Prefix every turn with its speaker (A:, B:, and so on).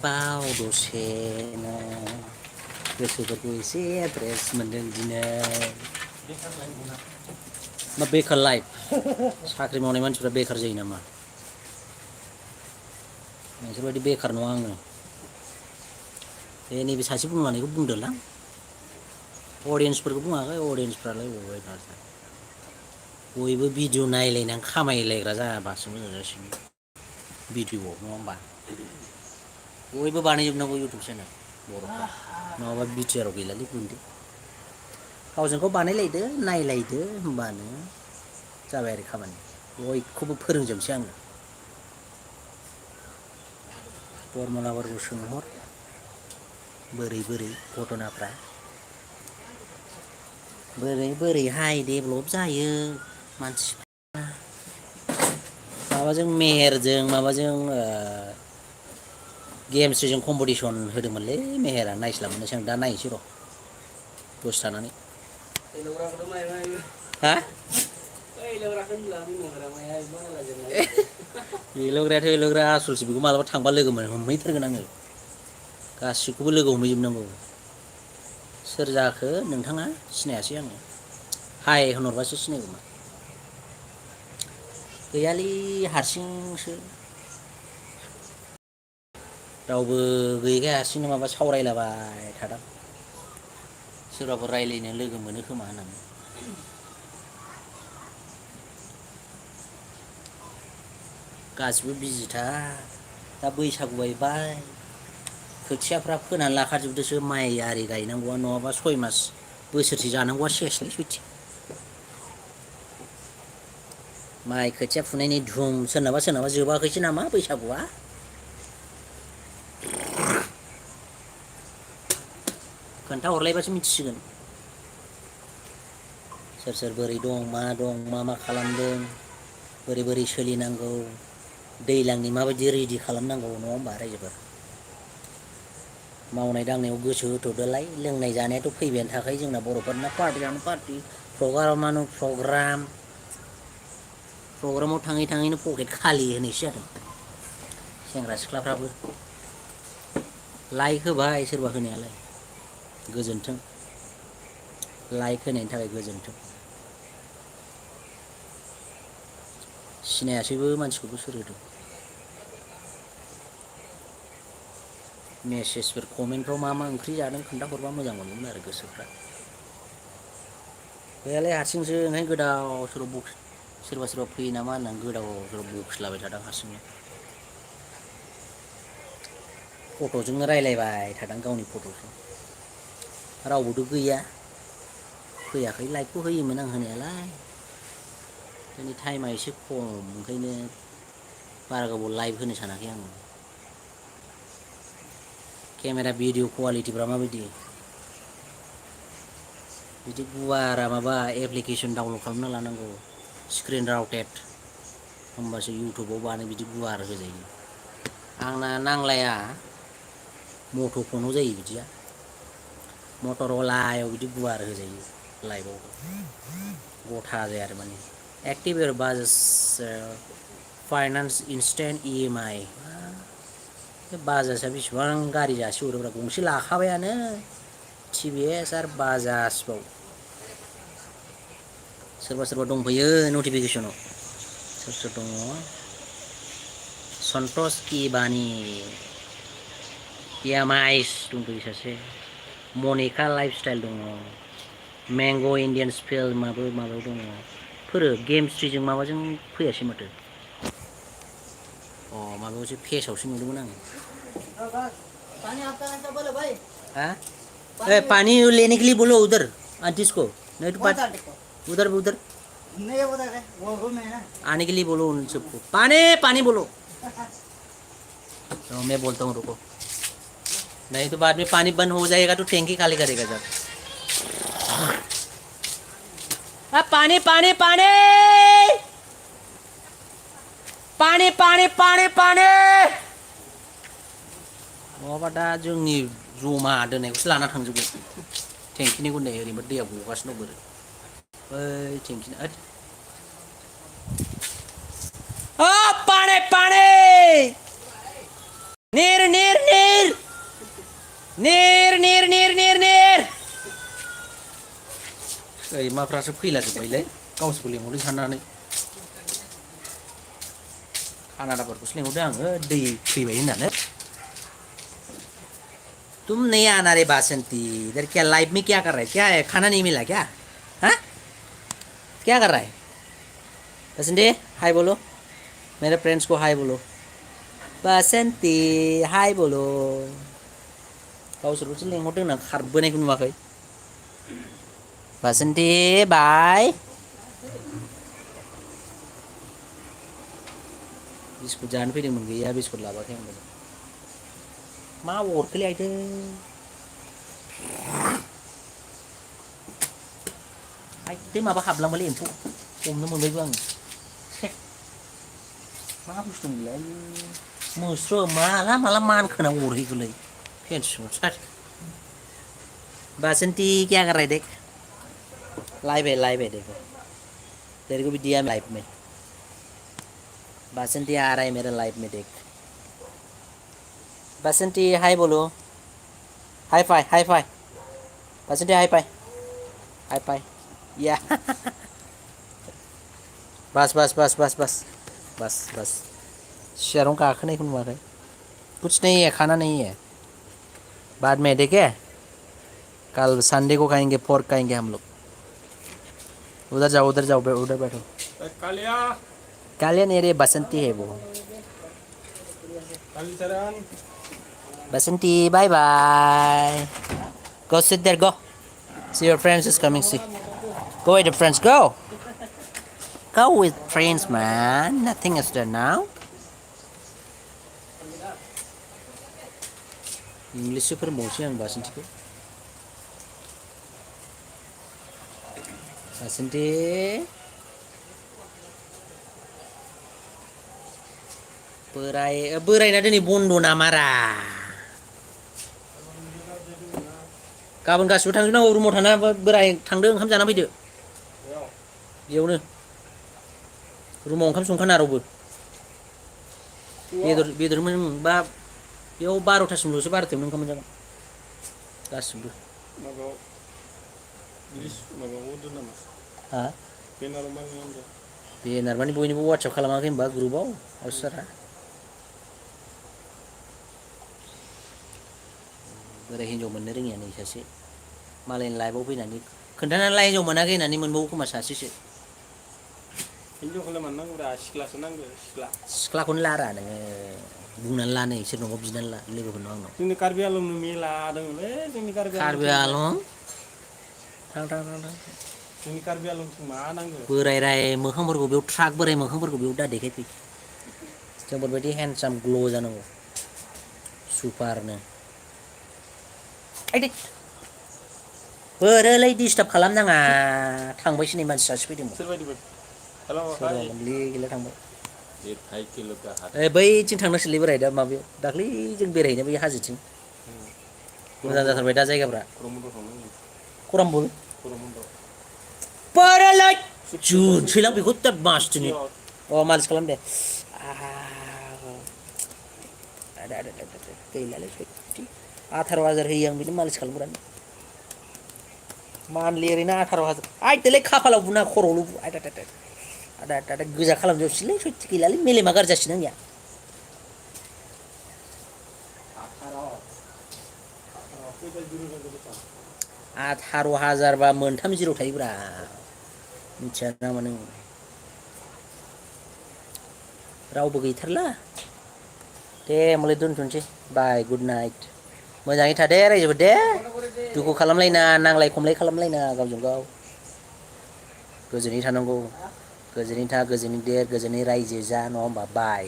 A: Bao dosena गोसोफोरखौ एसे address मोनदों दिनै मा बेकार लाइफ साख्रि मावनाय मानसिफ्रा बेकार जायो नामा नोंसोरबायदि बेकार नङा आङो नैबे सासे बुंलांनायखौ बुंदोलां अडियेन्सफोरखौ बुङाखै अडियेन्सफ्रालाय बबाय थादों बयबो भिडिअ नायलायनानै खामायलायग्रा जाबासो मोजां जासिगोन भिडिअ नङा होमबा बयबो बानायजोबनांगौ इउटुब चेनेल बर'फ्रा नङाबा बिटिआराव गैलालै गुन्दै गावजों गाव बानायलायदो नायलायदो होमबानो जाबाय आरो खामानि बयखौबो फोरोंजोबसै आङो फरमुलाफोरखौ सोंहर बोरै बोरै घटनाफ्रा बोरै बोरैहाय डेभेलप जायो मानसिफ्रा माबाजों मेहेरजों माबाजों गेमस्रिजों कम्पिटिसन होदोंमोनलै मेहेरा नायस्लाबनोसै आं दा नायनोसै र' दसे थानानै हा हेल'ग्रायाथ' हेल'ग्रा आसलसो बेखौ मालाबा थांबा लोगो मोनो हमहैथारगोन आङो गासिखौबो लोगो हमहैजोबनांगौ सोर जाखो नोंथाङा सिनायासै आङो हाय होनहरबासो सिनायगौमोन गैयालै हारसिंसो रावबो गैयैखाय हारसिंनो माबा सावरायलाबाय थादां सोरबाफोर रायज्लायनो लोगो मोनो खोमा होननानै गासिबो बिजिथार दा बैसागु बायबाय खोथियाफ्रा फोनानै लाखाजोबदोसो माइ आरि गायनांगौआ नङाबा 6 मास बोसोरसे जानांगौआ सेसलै सयथि माइ खोथिया फुनायनि धुम सोरनाबा सोरनाबा जोबाखैसो नामा बैसागुआ खोन्थाहरलायबासो मिथिसिगोन सोर सोर बोरै दं मा मा खालामदों बोरै बोरै सोलिनांगौ दैज्लांनि माबायदि रेडि खालामनांगौ नङा होमबा रायजोफोर मावनाय दांनायाव गोसो होथ'दोलाय लोंनाय जानायाथ' फैबायानो थाखायो जोंना बर'फोरना पार्टियानो पार्टि प्रग्रामानो प्रग्रामाव थाङै थाङैनो पकेट खालि होननायसो जादों सेंग्रा सिख्लाफ्राबो लाइक होबाय सोरबा होनायालाय गोजोन्थों लाइक होनायनि थाखाय गोजोन्थों सिनायासैबो मानसिखौबो सोर होदों मेसेजफोर कमेन्टफ्राव मा मा ओंख्रि जादों खोन्थाहरबा मोजां मोनगौमोन आरो गोसोफ्रा गैयालाय हारसिंसो ओंखायनो गोदाव सोराव बक्स सोरबा सोरबा फैयो नामा होननानै गोदाव सोराव बखिलाबाय थादों हारसिंनो फट'जोंनो रायज्लायबाय थादों गावनि फट'जों रावबोथ' गैया फैयाखै लाइकखौ होयोमोन आं होनायालाय दिनै टाइमा एसे खम ओंखायनो बारा गोबाव लाइभ होनो सानाखै आङो केमेरा भिडिअ कुवालिटिफ्रा माबायदि बिदि गुवारा माबा एप्लिकेसन डाउनलड खालामना लानांगौ स्क्रिन राउटेड होमबासो इउटुबाव बानो बिदि गुवार होजायो आंना नांलाया मट' फनाव जायो बिदिया मटर'लायाव बिदि गुवार होजायो लाइभआव गथा जाया आरो माने active Bajaj finance instant EMI बे बाजाजआ बेसेबां गारि जासि हरोब्रा गंसे लाखाबायानो TVS आरो बाजाजबाव सोरबा सोरबा दंफैयो नटिफिकेसनाव सोर सोर दङ सन्तस कि बानि EMIs दंफैयो सासे मनिका लाइफ स्टाइल दङ मेंग' इण्डियान फिल्माबो माबायाव दङ फोरो गेमस्ट्रिजों माबाजों फैयासै माथो माबायावसो फेसआवसो नुदोंमोन आङो हाँ पानी लेने के लिए बोलो उधर आंटीज को नहीं तो उधर उधर नहीं वो रूम है ना आने के लिए बोलो उन सबको पानी पानी बोलो तो मैं बोलता हूँ रुको नहीं तो बाद में पानी बंद हो जाएगा तो टैंकी खाली करेगा जब पानी पानी पानी पानी पानी पानी पानी नङाबा दा जोंनि जमा दोननायखौसो लाना थांजोबगोन टेंकिनि गुन्दै ओरैबो दैया गगासिनो दं बोरो बै टेंकिना पानी पानी नीर नीर नीर ओइ माफ्रासो फैलाजोब्बायलै गावसोरखौ लेंहरदों साननानै खानादाफोरखौसो लेंहरदों आङो दै फैबाय होननानै तुम नहीं आना रे बासंती इधर क्या लाइफ में क्या कर रहा है क्या है खाना नहीं मिला क्या हाँ क्या कर रहा है बसंती हाय बोलो मेरे फ्रेंड्स को हाय बोलो बसंती हाय बोलो गावसोरखौसो लेंहरदों होनना खारबोनायखौ नुवाखै बसंती बाय बिस्कुट जानो फैदोंमोन गैया बिस्कुट लाबोआखै आं मा अरखोलै आइदों आइदै माबा हाबलांबायलै एम्फौ हमनो मोनबायबो आङो मा बुस्थु मोनलाय मोस्रोम माला माला मानखोना अरहैगोलै फेन्स बासंती क्या कर रहा है देख लाइव है देखो तेरे को भी दिया लाइव में बासंती आ रहा है मेरे लाइव में देख बासंती हाय बोलो हाई फाई बासंती हाई फाई या बस सियारावनो गाखोनायखौ नुवाखै कुछ नहीं है खाना नहीं है बाद में देखे कल संडे को खाएंगे पोर्क खाएंगे हम लोग उधर जाओ उधर बैठो कालिया नहीं रे बसंती है वो बसंती बाय बाय go sit there go see your friends is coming see go with the friends go with friends man nothing is there now English फोरोंबावसै आं बासंतीखौ बासंती बोरायना दिनै बन्द' नामारा गाबोन गासिबो थांजोबनांगौ रुमाव थाना बोराय थांदो ओंखाम जाना फैदो बेयावनो रुमाव ओंखाम संखाना रावबो बेदर बा बेयाव 12थासिमल'सो 12थायावनो ओंखाम मोनजागोन गासिबो हा बेनार माने बयनिबो वाट्सएप खालामाखै होनबा ग्रुपाव आवसारा बोराय हिन्जाव मोननो रोङिया नै सासे मालायनि लाइफआव फैनानै खोन्थानानै हिन्जाव मोनाखै होननानै मोनबावो खोमा सासेसो
B: हिन्जावखौलाय मानो नांगौब्रा सिख्लासो नांगौ
A: सिख्लाखौनो लारा नोङो बुंनानै ला नै सोरनावबा बिनानै ला लोगोफोरनाव आंनाव
B: जोंनि कार्बि आलंनि मेला दङलै जोंनि कार्बि
A: आलं थां
B: जोंनि कार्बि आलंथिं मा नांगौ
A: बोराय मोखांफोरखौ बेयाव ट्राक बोराय मोखांफोरखौ बेयाव दा देखायफै जोंफोरबायदि हेन्डसाम ग्ल' जानांगौ सुपारनो आइदै बोरोलै डिस्टार्ब खालामनाङा थांबायसो नै मानसि सासे फैदोंमोन
B: सोरबायदिबो हेल'
A: सोरबामोनलै गैला थांबाय बैथिं थांनांसिगोनलै बोराय दा माबायाव दाख्लै जों बेरायहैनाय बै हाजोथिं मोजां जाथारबाय दा जायगाफ्रा खरमबल बोरोलै जुनसैलां बेखौ दा मासथिनि मालिस खालाम दे गैलालै सयथि 18,000 होयो आं बिनो मालिस खालामग्रानो मान्थलि ओरैनो 18,000 आइदोलै खाफालाव बुना खर'आवल' बु आदा गोजा खालामजोबसैलै सयथि गैलालै मेलेमा गाज्रि जासिगोन आंनिया 18,000 बा मोनथाम जिर' थायोब्रा मिथिया नामा नों रावबो गैथारला दे होमबालाय दोनथ'नोसै बाय गुड नाइट मोजाङै थादे रायजोफोर दे दुखु खालामलायना नांलाय खमलाय खालामलायना गावजों गाव गोजोनै थानांगौ गोजोनै था गोजोनै देर गोजोनै रायजो जा नङा होमबा बाय